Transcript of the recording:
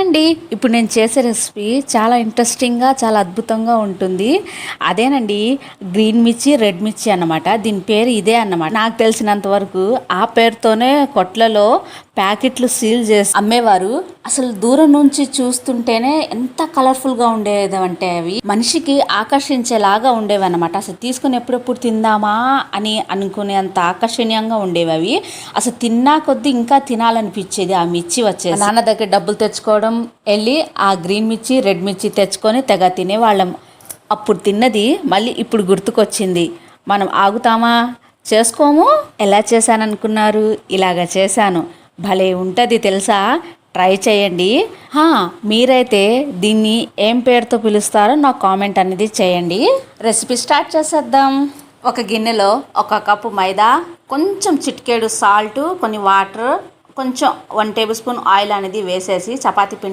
అండి, ఇప్పుడు నేను చేసే రెసిపీ చాలా ఇంట్రెస్టింగ్గా చాలా అద్భుతంగా ఉంటుంది. అదేనండి, గ్రీన్ మిర్చి రెడ్ మిర్చి అన్నమాట. దీని పేరు ఇదే అన్నమాట. నాకు తెలిసినంత వరకు ఆ పేరుతోనే కొట్లలో ప్యాకెట్లు సీల్ చేసి అమ్మేవారు. అసలు దూరం నుంచి చూస్తుంటేనే ఎంత కలర్ఫుల్గా ఉండేదంటే అవి మనిషికి ఆకర్షించేలాగా ఉండేవి అనమాట. అసలు తీసుకుని ఎప్పుడెప్పుడు తిందామా అని అనుకునేంత ఆకర్షణీయంగా ఉండేవి అవి. అసలు తిన్నా కొద్దీ ఇంకా తినాలనిపించేది. ఆ మిర్చి వచ్చేసి నాన్న దగ్గర డబ్బులు తెచ్చుకోవడం, వెళ్ళి ఆ గ్రీన్ మిర్చి రెడ్ మిర్చి తెచ్చుకొని తెగ తినేవాళ్ళం. అప్పుడు తిన్నది మళ్ళీ ఇప్పుడు గుర్తుకొచ్చింది. మనం ఆగుతామా? చేసుకోము. ఎలా చేశాననుకున్నారు? ఇలాగ చేశాను. భలే ఉంటుంది తెలుసా? ట్రై చేయండి. మీరైతే దీన్ని ఏం పేరుతో పిలుస్తారో నాకు కామెంట్ అనేది చేయండి. రెసిపీ స్టార్ట్ చేసేద్దాం. ఒక గిన్నెలో 1 కప్పు మైదా, కొంచెం చిటికేడు సాల్ట్, కొన్ని వాటర్, కొంచెం 1 టేబుల్ స్పూన్ ఆయిల్ అనేది వేసేసి చపాతీ పిండి